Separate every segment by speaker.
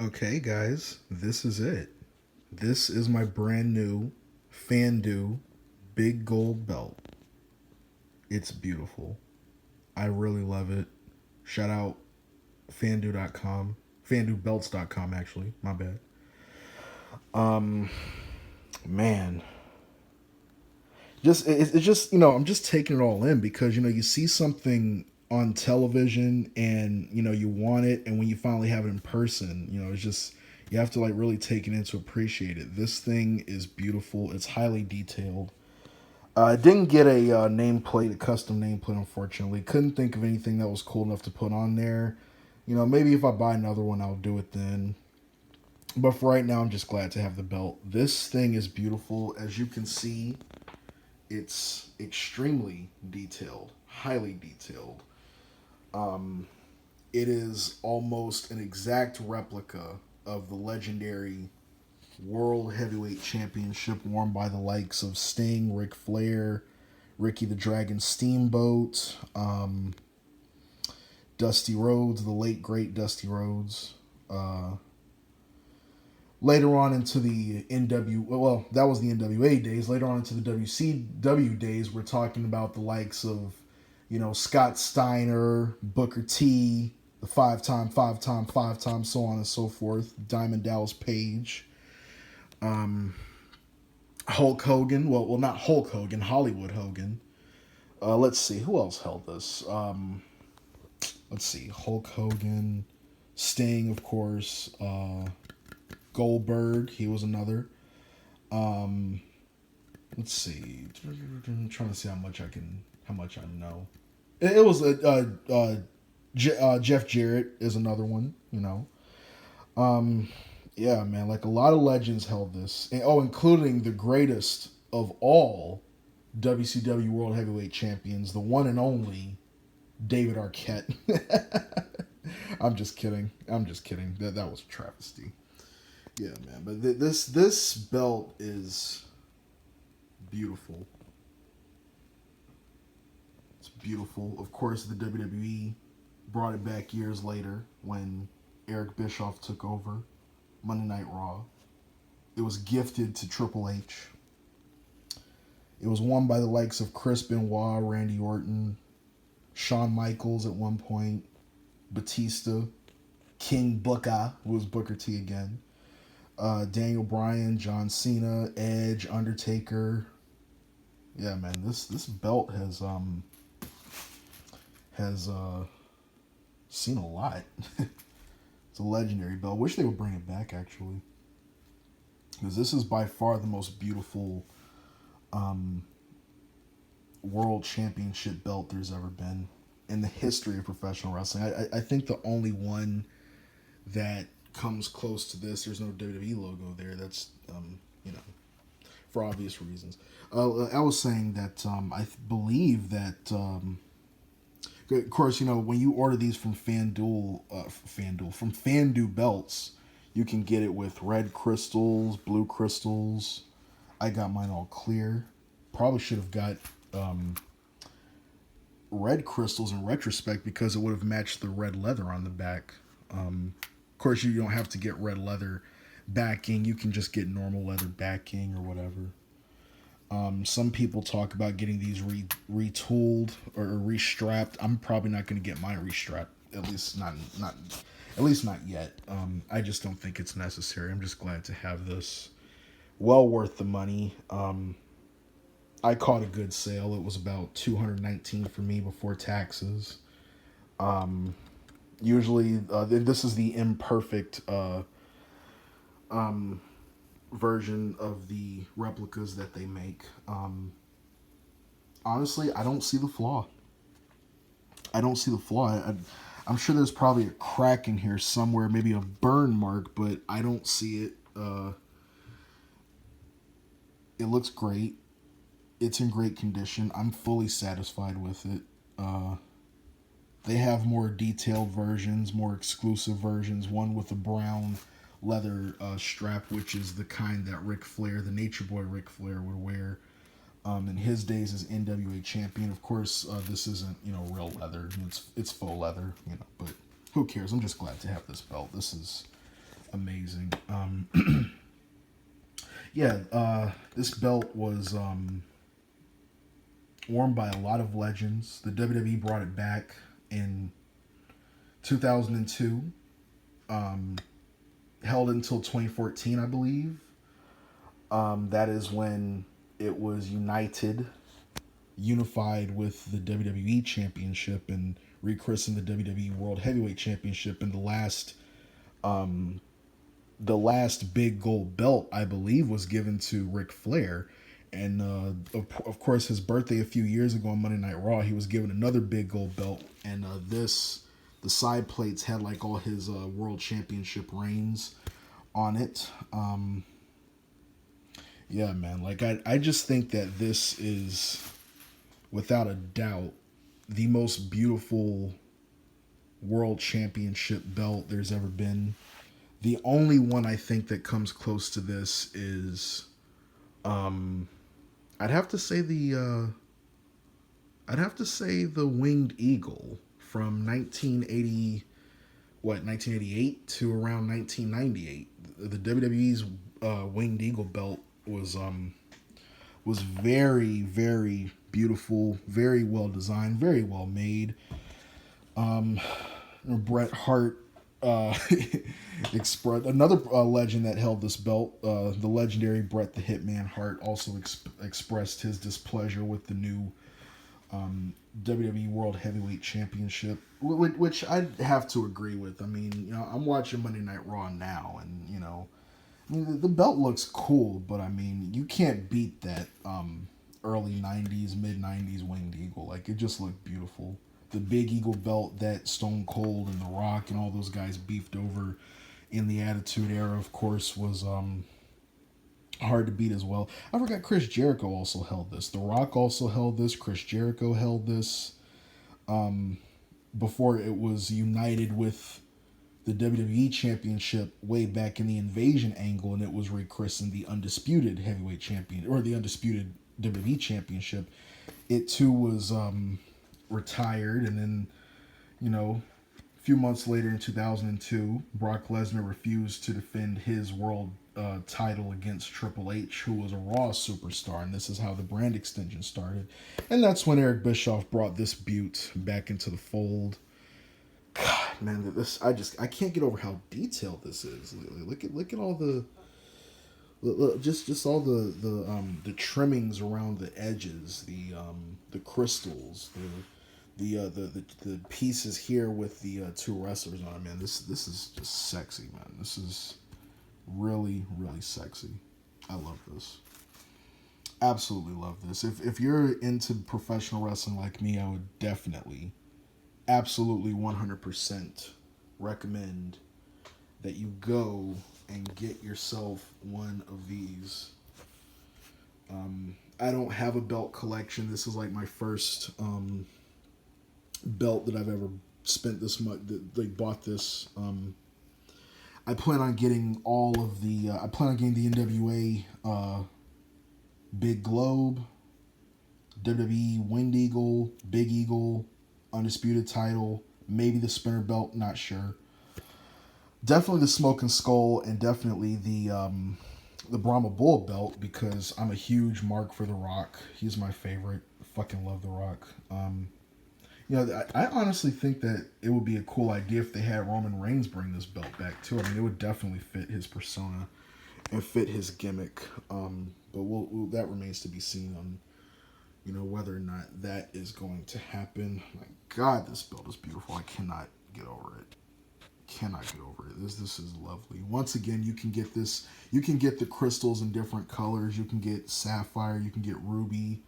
Speaker 1: Okay, guys, this is it. This is my brand new Fandu big gold belt. It's beautiful. I really love it. Shout out fandu.com. Fandubelts.com, actually. My bad. Um, man. It's just, I'm just taking it all in because, you see something on television and, you want it. And when you finally have it in person, it's just, you have to like really take it in to appreciate it. This thing is beautiful. It's highly detailed. I didn't get a nameplate, a custom nameplate, unfortunately. Couldn't think of anything that was cool enough to put on there. Maybe if I buy another one, I'll do it then. But for right now, I'm just glad to have the belt. This thing is beautiful. As you can see, it's extremely detailed, highly detailed. Um, it is almost an exact replica of the legendary World Heavyweight Championship worn by the likes of Sting, Ric Flair, Ricky the Dragon Steamboat, Dusty Rhodes, the late great Dusty Rhodes. Later on into the well, that was the NWA days. Later on into the WCW days, we're talking about the likes of, Scott Steiner, Booker T, the five time, so on and so forth. Diamond Dallas Page, Hulk Hogan. Well, not Hulk Hogan, Hollywood Hogan. Let's see who else held this. Let's see, Hulk Hogan, Sting, of course. Goldberg, he was another. Um, let's see. I'm trying to see how much I know. It was Jeff Jarrett is another one. Um, yeah, man, like a lot of legends held this. And, including the greatest of all WCW World Heavyweight Champions, the one and only David Arquette. I'm just kidding. I'm just kidding. That was a travesty. Yeah, man. But this belt is beautiful. It's beautiful. Of course, the WWE brought it back years later when Eric Bischoff took over Monday Night Raw. It was gifted to Triple H. It was won by the likes of Chris Benoit, Randy Orton, Shawn Michaels at one point, Batista, King Booker, who was Booker T again, Daniel Bryan, John Cena, Edge, Undertaker. Yeah, man, this belt has seen a lot. It's a legendary belt. Wish they would bring it back actually, because this is by far the most beautiful um, world championship belt there's ever been in the history of professional wrestling. I think the only one that comes close to this, there's no WWE logo there. That's for obvious reasons. I was saying that I believe that of course, when you order these from from Fandu belts, you can get it with red crystals, blue crystals. I got mine all clear. Probably should have got red crystals in retrospect because it would have matched the red leather on the back. Of course, you don't have to get red leather backing. You can just get normal leather backing or whatever. Some people talk about getting these retooled or restrapped. I'm probably not going to get mine restrapped. At least not yet. I just don't think it's necessary. I'm just glad to have this. Well worth the money. I caught a good sale. It was about $219 for me before taxes. Um, Usually, this is the imperfect um, version of the replicas that they make. Honestly, I don't see the flaw. I don't see the flaw. I'm sure there's probably a crack in here somewhere, maybe a burn mark, but I don't see it. It looks great. It's in great condition. I'm fully satisfied with it. They have more detailed versions, more exclusive versions. One with a brown leather strap, which is the kind that Ric Flair, the Nature Boy Ric Flair, would wear in his days as NWA champion. Of course, this isn't real leather. It's faux leather. But who cares? I'm just glad to have this belt. This is amazing. Yeah, this belt was worn by a lot of legends. The WWE brought it back in 2002, um, held until 2014, I believe. That is when it was unified with the WWE Championship and rechristened the WWE World Heavyweight Championship. And um, the last big gold belt, I believe, was given to Ric Flair. And of course, his birthday a few years ago on Monday Night Raw, he was given another big gold belt. And the side plates had like all his world championship reigns on it. Yeah, man. Like I just think that this is, without a doubt, the most beautiful world championship belt there's ever been. The only one I think that comes close to this is, um, I'd have to say the Winged Eagle from 1980, 1988 to around 1998. The WWE's Winged Eagle belt was very, very beautiful, very well designed, very well made. Um, Bret Hart expressed, another legend that held this belt. The legendary Bret the Hitman Hart also expressed his displeasure with the new WWE World Heavyweight Championship, which I have to agree with. I mean, I'm watching Monday Night Raw now, and I mean, the belt looks cool, but I mean, you can't beat that early '90s, mid '90s Winged Eagle. Like, it just looked beautiful. The big Eagle belt that Stone Cold and The Rock and all those guys beefed over in the Attitude Era, of course, was hard to beat as well. I forgot Chris Jericho also held this. The Rock also held this. Chris Jericho held this before it was united with the WWE Championship way back in the Invasion angle, and it was rechristened the Undisputed Heavyweight Champion, or the Undisputed WWE Championship. It too was retired, and then, a few months later in 2002, Brock Lesnar refused to defend his world title against Triple H, who was a Raw superstar, and this is how the brand extension started. And that's when Eric Bischoff brought this butte back into the fold. God, man, I can't get over how detailed this is. Look at all the just all the trimmings around the edges, the crystals, the pieces here with the two wrestlers on it. Man, this is just sexy, man. This is really, really sexy. I love this. Absolutely love this. If you're into professional wrestling like me, I would definitely, absolutely 100% recommend that you go and get yourself one of these. I don't have a belt collection. This is like my first belt that I've ever spent this much. That bought this. I plan on getting all of the. I plan on getting the NWA Big Globe, WWE Winged Eagle, Big Eagle, Undisputed title, maybe the spinner belt, not sure. Definitely the Smoking Skull, and definitely the Brahma Bull belt, because I'm a huge mark for The Rock. He's my favorite. Fucking love The Rock. I honestly think that it would be a cool idea if they had Roman Reigns bring this belt back too. I mean, it would definitely fit his persona and fit his gimmick. But that remains to be seen on whether or not that is going to happen. My God, this belt is beautiful. I cannot get over it. Cannot get over it. This is lovely. Once again, you can get this. You can get the crystals in different colors. You can get sapphire. You can get ruby.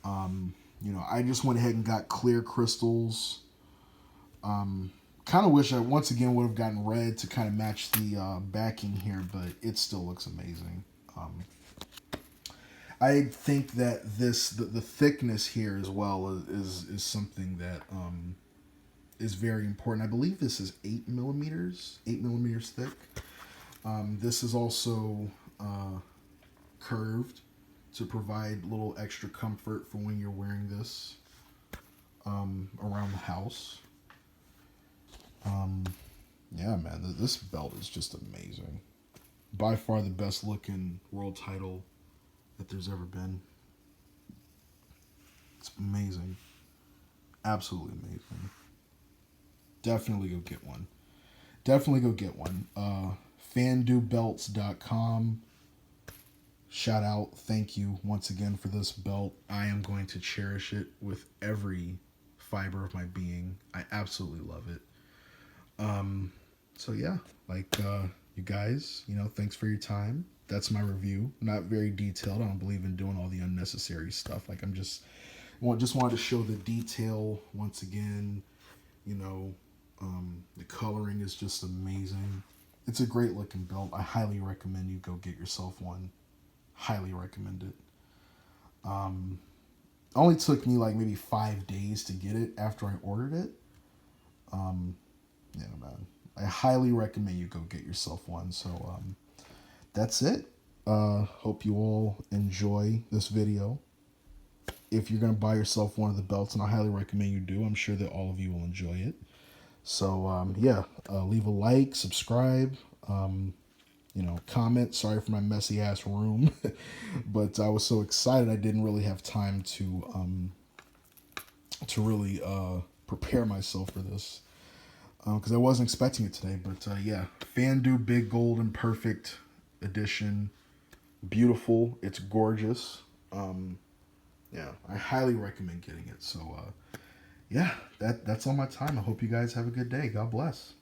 Speaker 1: I just went ahead and got clear crystals. Kind of wish I once again would have gotten red to kind of match the backing here, but it still looks amazing. I think that the thickness here as well is something that is very important. I believe this is 8 millimeters thick. This is also curved to provide a little extra comfort for when you're wearing this around the house. Yeah, man, this belt is just amazing. By far the best looking world title that there's ever been. It's amazing. Absolutely amazing. Definitely go get one. Definitely go get one. FanduBelts.com. Shout out. Thank you once again for this belt. I am going to cherish it with every fiber of my being. I absolutely love it. So yeah, like you guys, thanks for your time. That's my review. Not very detailed. I don't believe in doing all the unnecessary stuff. Like I'm just wanted to show the detail once again. You know, the coloring is just amazing. It's a great looking belt. I highly recommend you go get yourself one. Highly recommend it. Only took me like maybe 5 days to get it after I ordered it. Yeah, man. I highly recommend you go get yourself one. So that's it. Hope you all enjoy this video. If you're gonna buy yourself one of the belts, and I highly recommend you do, I'm sure that all of you will enjoy it. So yeah, leave a like, subscribe, comment. Sorry for my messy ass room, but I was so excited I didn't really have time to really prepare myself for this because I wasn't expecting it today. But yeah, Fandu Big Gold Imperfect Edition, beautiful. It's gorgeous. Yeah, I highly recommend getting it. So yeah, that's all my time. I hope you guys have a good day. God bless.